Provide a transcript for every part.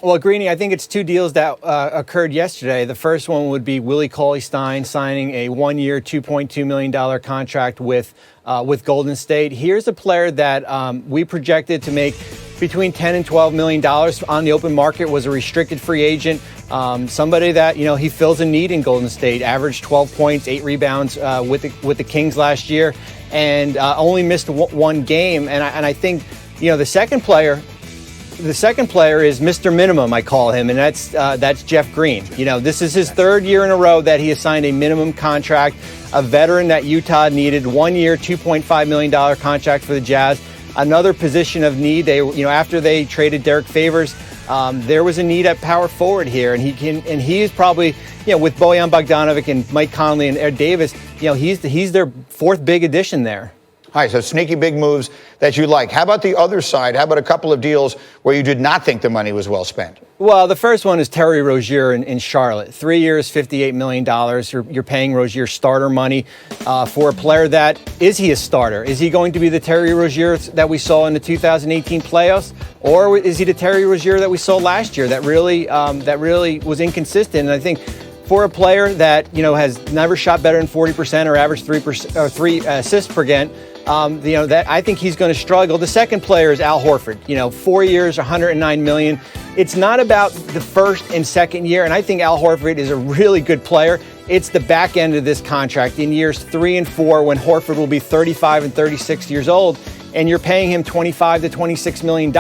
Well, Greeny, I think it's two deals that occurred yesterday. The first one would be Willie Cauley-Stein signing a one-year, $2.2 million contract with Golden State. Here's a player that we projected to make between $10 and $12 million on the open market, was a restricted free agent. Somebody that, he fills a need in Golden State, averaged 12 points, 8 rebounds with the Kings last year, and only missed one game. And I think, the second player is Mr. Minimum, I call him, and that's Jeff Green. This is his third year in a row that he has signed a minimum contract, a veteran that Utah needed, 1 year, $2.5 million contract for the Jazz. Another position of need. They, after they traded Derek Favors, there was a need at power forward here, and he is probably, with Bojan Bogdanovic and Mike Conley and Ed Davis, he's their fourth big addition there. All right, so sneaky big moves that you like. How about the other side? How about a couple of deals where you did not think the money was well spent? Well, the first one is Terry Rozier in Charlotte. 3 years, $58 million. You're paying Rozier starter money for a player that, is he a starter? Is he going to be the Terry Rozier that we saw in the 2018 playoffs? Or is he the Terry Rozier that we saw last year that really was inconsistent? And I think for a player that, has never shot better than 40% or averaged 3 assists per game, that I think he's going to struggle. The second player is Al Horford. 4 years, $109 million. It's not about the first and second year, and I think Al Horford is a really good player. It's the back end of this contract in years 3 and 4 when Horford will be 35 and 36 years old, and you're paying him $25 to $26 million.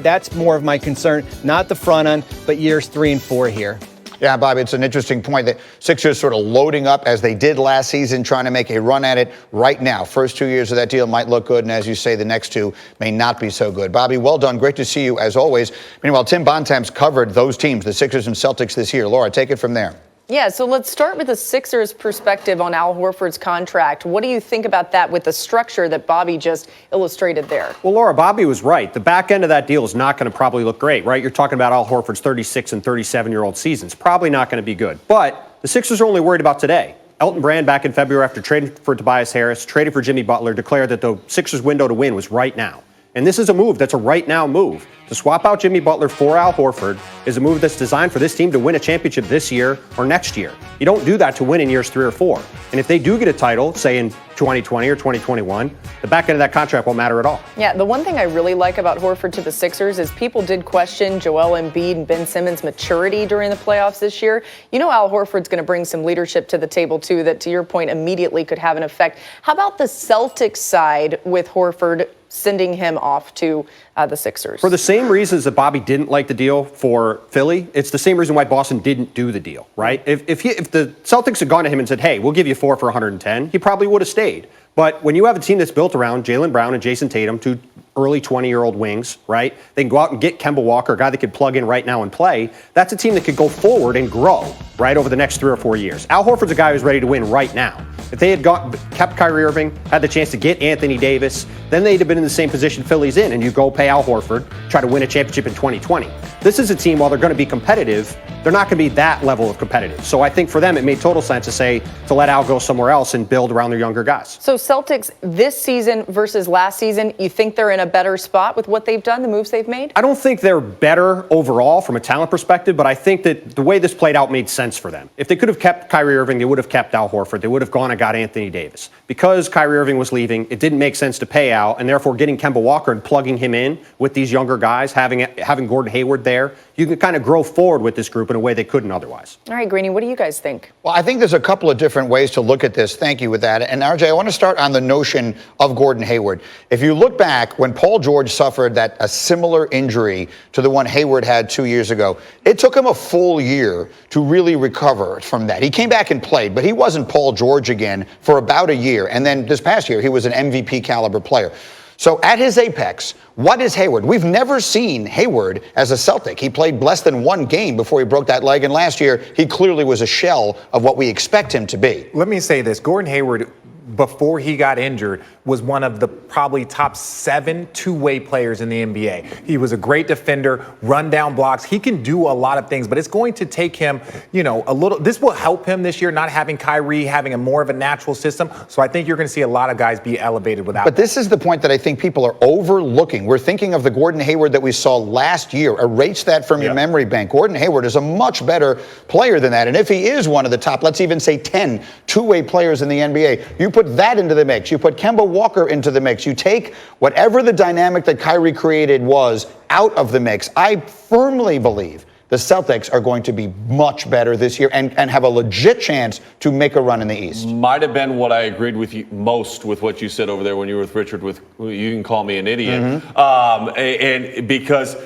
That's more of my concern, not the front end, but years 3 and 4 here. Yeah, Bob, it's an interesting point that Sixers sort of loading up as they did last season, trying to make a run at it right now. First 2 years of that deal might look good, and as you say, the next two may not be so good. Bobby, well done. Great to see you, as always. Meanwhile, Tim Bontemps covered those teams, the Sixers and Celtics this year. Laura, take it from there. Yeah, so let's start with the Sixers' perspective on Al Horford's contract. What do you think about that with the structure that Bobby just illustrated there? Well, Laura, Bobby was right. The back end of that deal is not going to probably look great, right? You're talking about Al Horford's 36 and 37-year-old seasons. Probably not going to be good. But the Sixers are only worried about today. Elton Brand, back in February after trading for Tobias Harris, traded for Jimmy Butler, declared that the Sixers' window to win was right now. And this is a move that's a right now move. To swap out Jimmy Butler for Al Horford is a move that's designed for this team to win a championship this year or next year. You don't do that to win in years 3 or 4. And if they do get a title, say in 2020 or 2021, the back end of that contract won't matter at all. Yeah, the one thing I really like about Horford to the Sixers is people did question Joel Embiid and Ben Simmons' maturity during the playoffs this year. Al Horford's going to bring some leadership to the table, too, that, to your point, immediately could have an effect. How about the Celtics side with Horford sending him off to the Sixers? For the same reasons that Bobby didn't like the deal for Philly, it's the same reason why Boston didn't do the deal, right? If the Celtics had gone to him and said, hey, we'll give you 4 for 110, he probably would have stayed. But when you have a team that's built around Jaylen Brown and Jason Tatum, 2 early 20-year-old wings, right? They can go out and get Kemba Walker, a guy that could plug in right now and play. That's a team that could go forward and grow, right, over the next 3 or 4 years. Al Horford's a guy who's ready to win right now. If they had kept Kyrie Irving, had the chance to get Anthony Davis, then they'd have been in the same position Philly's in, and you go pay Al Horford, try to win a championship in 2020. This is a team, while they're going to be competitive, they're not going to be that level of competitive. So I think for them, it made total sense to let Al go somewhere else and build around their younger guys. So Celtics this season versus last season, you think they're in a better spot with what they've done, the moves they've made? I don't think they're better overall from a talent perspective, but I think that the way this played out made sense for them. If they could have kept Kyrie Irving, they would have kept Al Horford. They would have gone and got Anthony Davis. Because Kyrie Irving was leaving, it didn't make sense to pay Al, and therefore getting Kemba Walker and plugging him in with these younger guys, having Gordon Hayward there, you can kind of grow forward with this group in a way they couldn't otherwise. All right, Greeny, what do you guys think? Well, I think there's a couple of different ways to look at this. Thank you with that. And RJ, I want to start on the notion of Gordon Hayward. If you look back when Paul George suffered a similar injury to the one Hayward had 2 years ago, it took him a full year to really recover from that. He came back and played, but he wasn't Paul George again for about a year. And then this past year, he was an MVP caliber player. So at his apex, what is Hayward? We've never seen Hayward as a Celtic. He played less than 1 game before he broke that leg, and last year he clearly was a shell of what we expect him to be. Let me say this. Gordon Hayward before he got injured, was one of the probably top 7 two-way players in the NBA. He was a great defender, run down blocks. He can do a lot of things, but it's going to take him, a little. This will help him this year, not having Kyrie, having a more of a natural system. So I think you're going to see a lot of guys be elevated without. But this is the point that I think people are overlooking. We're thinking of the Gordon Hayward that we saw last year. Erase that from your memory bank. Gordon Hayward is a much better player than that. And if he is one of the top, let's even say 10 two-way players in the NBA, you put that into the mix. You put Kemba Walker into the mix. You take whatever the dynamic that Kyrie created was out of the mix. I firmly believe the Celtics are going to be much better this year and have a legit chance to make a run in the East. Might have been what I agreed with you most with what you said over there when you were with Richard. You can call me an idiot, and because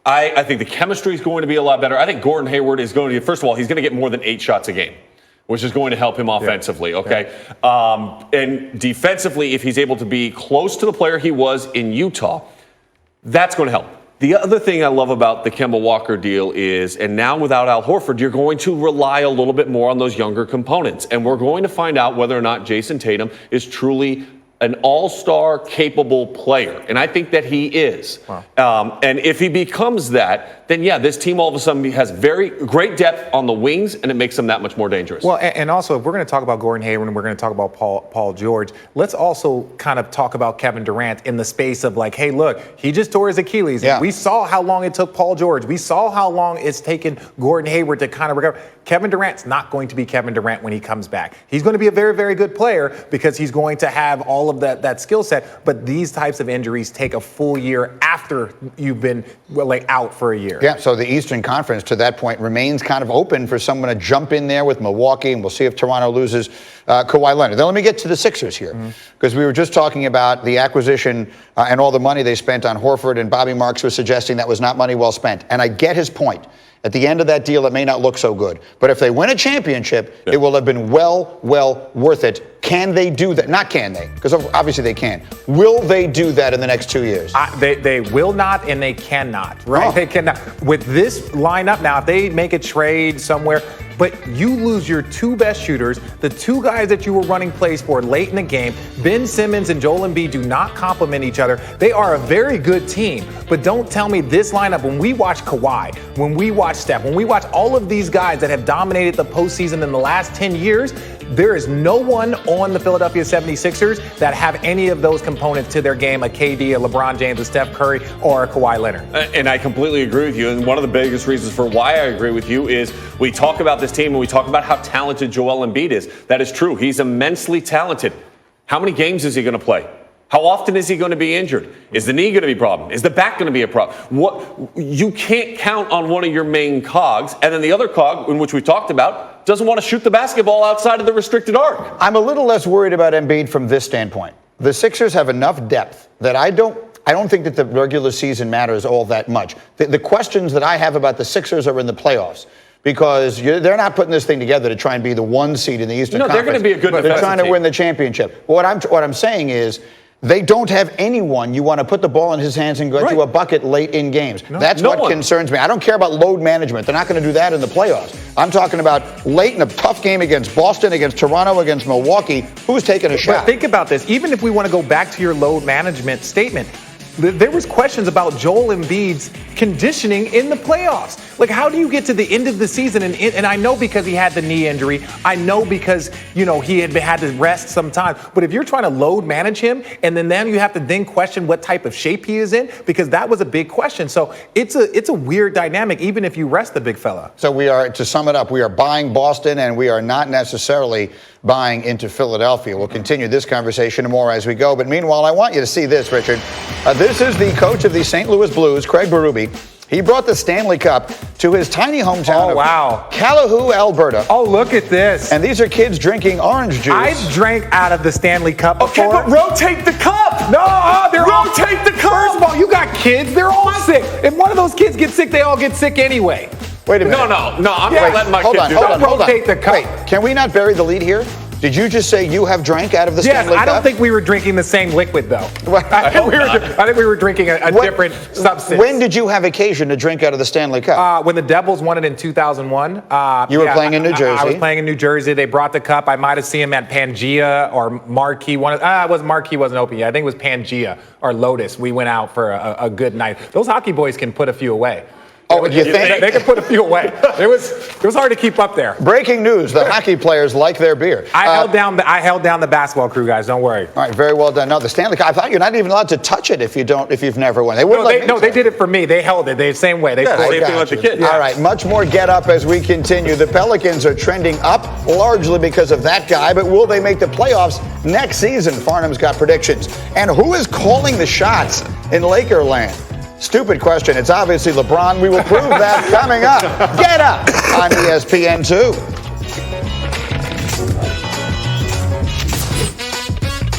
I think the chemistry is going to be a lot better. I think Gordon Hayward is going to, first of all, he's going to get more than 8 shots a game, which is going to help him offensively, okay? And defensively, if he's able to be close to the player he was in Utah, that's going to help. The other thing I love about the Kemba Walker deal is, and now without Al Horford, you're going to rely a little bit more on those younger components. And we're going to find out whether or not Jason Tatum is truly an all-star capable player. And I think that he is. Wow. And if he becomes that, then yeah, this team all of a sudden has very great depth on the wings, and it makes them that much more dangerous. Well, and also, if we're going to talk about Gordon Hayward and we're going to talk about Paul George, let's also kind of talk about Kevin Durant in the space of like, hey, look, he just tore his Achilles. Yeah. We saw how long it took Paul George. We saw how long it's taken Gordon Hayward to kind of recover. Kevin Durant's not going to be Kevin Durant when he comes back. He's going to be a very, very good player because he's going to have all of that skill set. But these types of injuries take a full year after you've been out for a year. Yeah, so the Eastern Conference to that point remains kind of open for someone to jump in there with Milwaukee, and we'll see if Toronto loses Kawhi Leonard. Then let me get to the Sixers here, because we were just talking about the acquisition and all the money they spent on Horford, and Bobby Marks was suggesting that was not money well spent. And I get his point. At the end of that deal, it may not look so good. But if they win a championship, it will have been well worth it. Can they do that? Not can they, because obviously they can. Will they do that in the next 2 years? They will not, and they cannot, right? Oh. They cannot. With this lineup, now, if they make a trade somewhere, but you lose your 2 best shooters, the 2 guys that you were running plays for late in the game, Ben Simmons and Joel Embiid do not complement each other. They are a very good team, but don't tell me this lineup, when we watch Kawhi, when we watch Steph, when we watch all of these guys that have dominated the postseason in the last 10 years, there is no one on the Philadelphia 76ers that have any of those components to their game, a KD, a LeBron James, a Steph Curry, or a Kawhi Leonard. And I completely agree with you. And one of the biggest reasons for why I agree with you is we talk about this team and we talk about how talented Joel Embiid is. That is true. He's immensely talented. How many games is he going to play? How often is he going to be injured? Is the knee going to be a problem? Is the back going to be a problem? You can't count on one of your main cogs. And then the other cog, in which we talked about, doesn't want to shoot the basketball outside of the restricted arc. I'm a little less worried about Embiid from this standpoint. The Sixers have enough depth that I don't think that the regular season matters all that much. The questions that I have about the Sixers are in the playoffs, because they're not putting this thing together to try and be the 1 seed in the Eastern Conference. They're going to be a good defensive They're trying to team. win the championship. What I'm saying is, they don't have anyone you want to put the ball in his hands and go to a bucket late in games. That's what concerns me. I don't care about load management. They're not going to do that in the playoffs. I'm talking about late in a tough game against Boston, against Toronto, against Milwaukee. Who's taking a shot? But think about this. Even if we want to go back to your load management statement, there was questions about Joel Embiid's conditioning in the playoffs. Like, how do you get to the end of the season? And I know because he had the knee injury. I know because, he had to rest some time. But if you're trying to load manage him, and then you have to then question what type of shape he is in, because that was a big question. So it's a weird dynamic, even if you rest the big fella. So to sum it up, we are buying Boston, and we are not necessarily buying into Philadelphia. We'll continue this conversation and more as we go. But meanwhile, I want you to see this, Richard. This is the coach of the St. Louis Blues, Craig Berube. He brought the Stanley Cup to his tiny hometown of Calahoo, Alberta. Oh, look at this. And these are kids drinking orange juice. I drank out of the Stanley Cup before. Okay, but rotate the cup. No, they're rotate the cup. First of all, you got kids. They're all sick. If one of those kids gets sick, they all get sick anyway. Wait a minute. No. I'm not letting my Hold kid on, do hold that. on, hold on. Rotate the cup. Wait, can we not bury the lead here? Did you just say you have drank out of the Stanley Cup? I don't think we were drinking the same liquid, though. I think we were drinking a different substance. When did you have occasion to drink out of the Stanley Cup? When the Devils won it in 2001. You were playing in New Jersey. I was playing in New Jersey. They brought the cup. I might have seen him at Pangea or Marquee. Marquee wasn't open yet. I think it was Pangea or Lotus. We went out for a good night. Those hockey boys can put a few away. Oh, you think? They can put a few away. It was hard to keep up there. Breaking news: the hockey players like their beer. I held down the basketball crew, guys. Don't worry. All right, very well done. No, the Stanley Cup. I thought you're not even allowed to touch it if you've never won. They wouldn't. They did it for me. They held it. The same way. Same thing with the kids. All right, much more Get Up as we continue. The Pelicans are trending up largely because of that guy, but will they make the playoffs next season? Farnham's got predictions. And who is calling the shots in Lakerland? Stupid question. It's obviously LeBron. We will prove that coming up. Get Up on ESPN2.